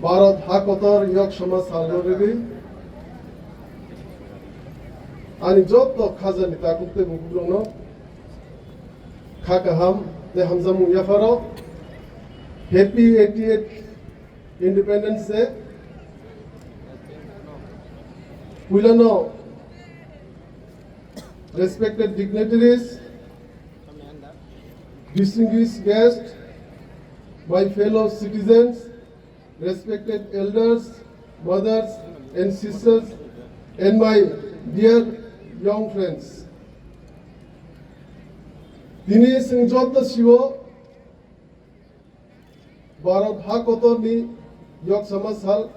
Bharat हाकोतर Yokma salgorigi ani jotto khazani takukte bukurono khakaham te hamzamu yafaro happy 88th Independence Day. Wilano, respected dignitaries, distinguished guests, my fellow citizens, respected elders, mothers and sisters, and my dear young friends. Dini singjot siwo Bharat hakotor ni Yokma sal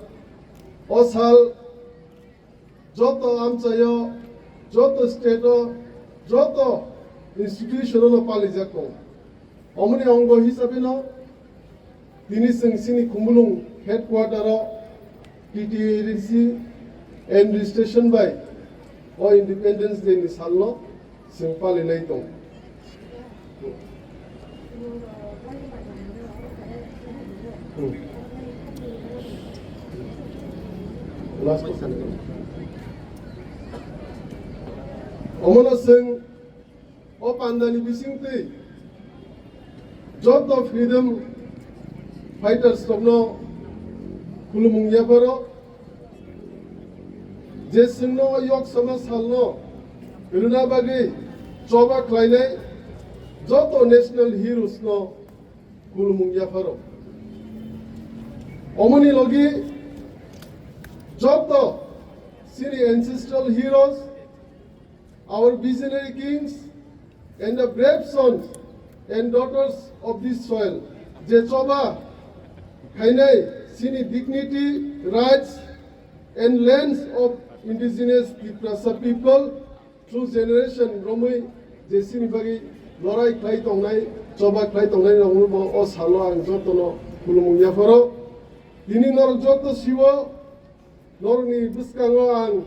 o sal joto amchayo joto state joto institution no palijako omni ongo hisabe no dini sini kumulung headquarter Ttaadc and station by o Independence Day ni salno sing palilai tong last question Omona sing o pandani bisingte job of freedom fighters tobno kulumung yafaro je singno Yokma salno iluna bagi choba klainai joto national heroes no kulumung yafaro omoni logi joto sini ancestral heroes, our visionary kings, and the brave sons and daughters of this soil. Jechoba, Kainai, Sini dignity, rights, and lands of indigenous people through generation. Romui, Jesini Bagi, Lorai Klai Tangnai, Choba Klai Tangnai, Namubo, O Salo, and Jotono, Kulumung Yafaro. Dini Nor Joto Siwo, Norni Buskango, and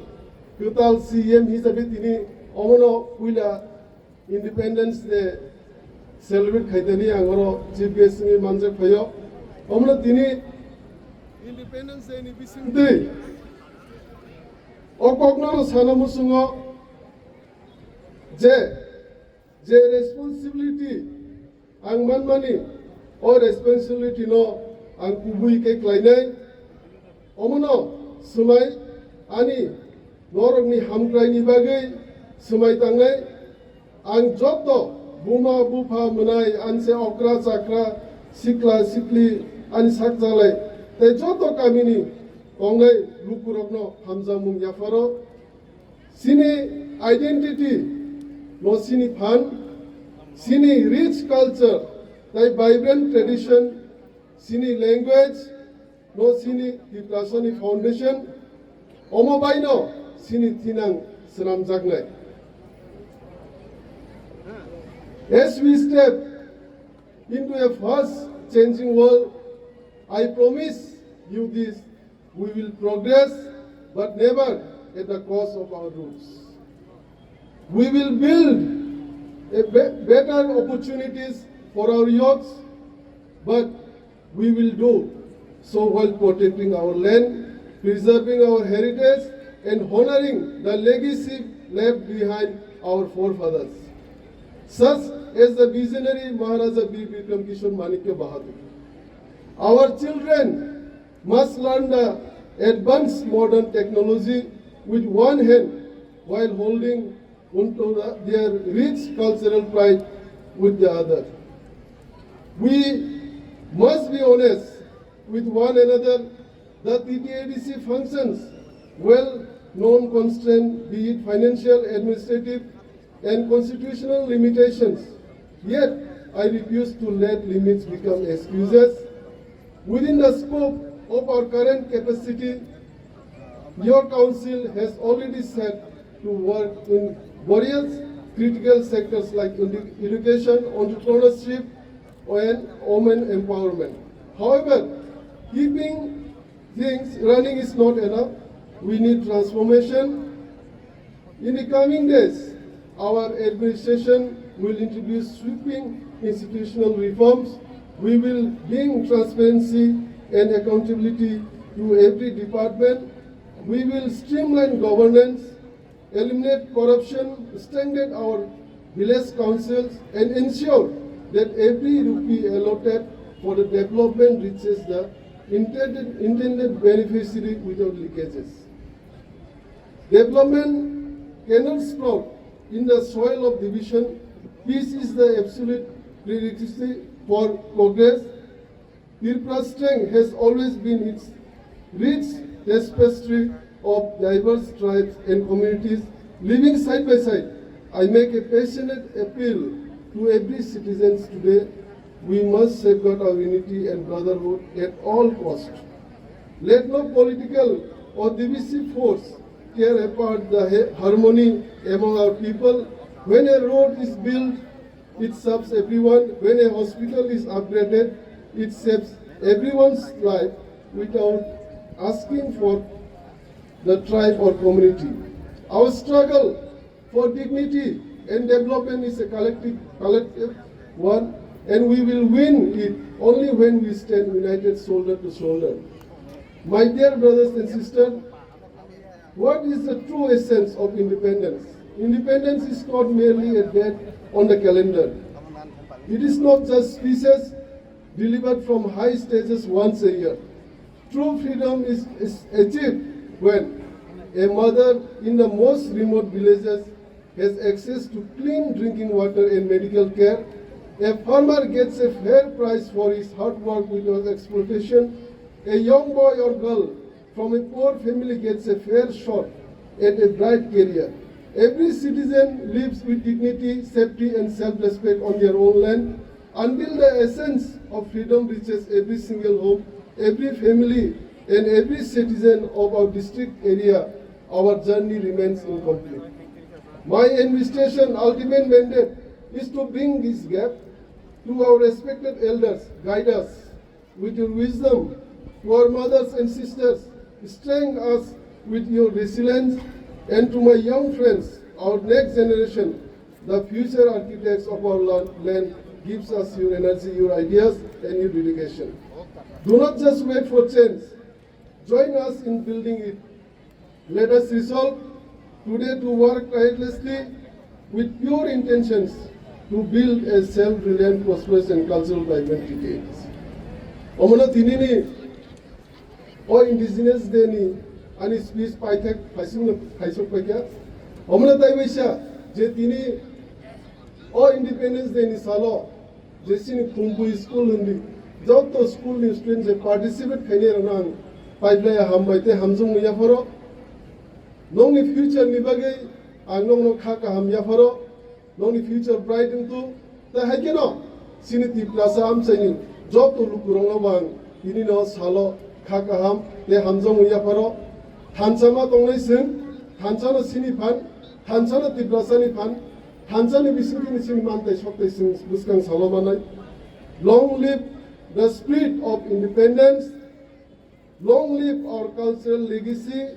Kutal CM Hisabitini. Omono Willa Independence Day celebrate Kaitani Angoro Chief Guest ni Manjak Payo. Omono Tini Independence Day ni Bisimde Okokno Sanamusungo Je responsibility Ang Manmani or responsibility no Ang Kubui Ke Klainai Omono Swmai Ani Norogni Hamkrai ni Bagai Swmai Tangnai ang joto buma bupa menai anse okra chakra sikla sikli an sakjalai te joto kamini ongai Luku rokno hamzamung yafaro sini identity no sini fan sini rich culture tai vibrant tradition sini language no sini Ttaadc foundation omobaino sini tinang senam jagnai. As we step into a fast changing world, I promise you this, we will progress, but never at the cost of our roots. We will build better opportunities for our youths, but we will do so while protecting our land, preserving our heritage, and honoring the legacy left behind our forefathers, such as the visionary Maharaja Bir Bikram Kishore Manikya Bahadur. Our children must learn the advanced modern technology with one hand while holding onto their rich cultural pride with the other. We must be honest with one another that the Ttaadc functions well-known constraints, be it financial, administrative, and constitutional limitations. Yet, I refuse to let limits become excuses. Within the scope of our current capacity, your council has already set to work in various critical sectors like education, entrepreneurship, and women empowerment. However, keeping things running is not enough. We need transformation. In the coming days, our administration will introduce sweeping institutional reforms. We will bring transparency and accountability to every department. We will streamline governance, eliminate corruption, strengthen our village councils, and ensure that every rupee allotted for the development reaches the intended beneficiary without leakages. Development cannot sprout in the soil of division. Peace is the absolute prerequisite for progress. Tripura's strength has always been its rich tapestry of diverse tribes and communities living side by side. I make a passionate appeal to every citizen today. We must safeguard our unity and brotherhood at all costs. Let no political or divisive force tear apart the harmony among our people. When a road is built, it serves everyone. When a hospital is upgraded, it saves everyone's life without asking for the tribe or community. Our struggle for dignity and development is a collective one, and we will win it only when we stand united shoulder to shoulder. My dear brothers and sisters, what is the true essence of independence? Independence is not merely a date on the calendar. It is not just speeches delivered from high stages once a year. True freedom is achieved when a mother in the most remote villages has access to clean drinking water and medical care. A farmer gets a fair price for his hard work without exploitation. A young boy or girl from a poor family gets a fair shot at a bright career. Every citizen lives with dignity, safety, and self-respect on their own land. Until the essence of freedom reaches every single home, every family, and every citizen of our district area, our journey remains incomplete. My administration ultimate mandate is to bring this gap to our respected elders. Guide us with your wisdom. To our mothers and sisters, strengthen us with your resilience. And to my young friends, our next generation, the future architects of our land, gives us your energy, your ideas, and your dedication. Do not just wait for change. Join us in building it. Let us resolve today to work tirelessly with pure intentions to build a self-reliant, prosperous, and cultural vibrant Ttaadc. Omana tinini o indigenous day ni ani speech paithak paisok paikya. Omana taiwaisa je tini o independence day ni Salo jesini kumpu school hundi job to school ni students participate khaine ranang paiplaya hambaite hamjung ya foro nongni future ni bagai angnong no khaka ham ya foro nongni future bright into ta hakeno siniti plaza am chani job to Luku rong bang ini no Salo khaka ham te hamjung ya foro thansama tongnai sing thansana sini phan thansana tiplaza ni phan thansani bisingti ni sing man tai sok tai sing buskang Salo manai. Long live the spirit of independence. Long live our cultural legacy.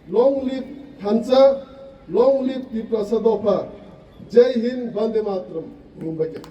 Long live Thansa. Long live the Prasadopa. Jai Hind, Vande Mataram. Mumbai.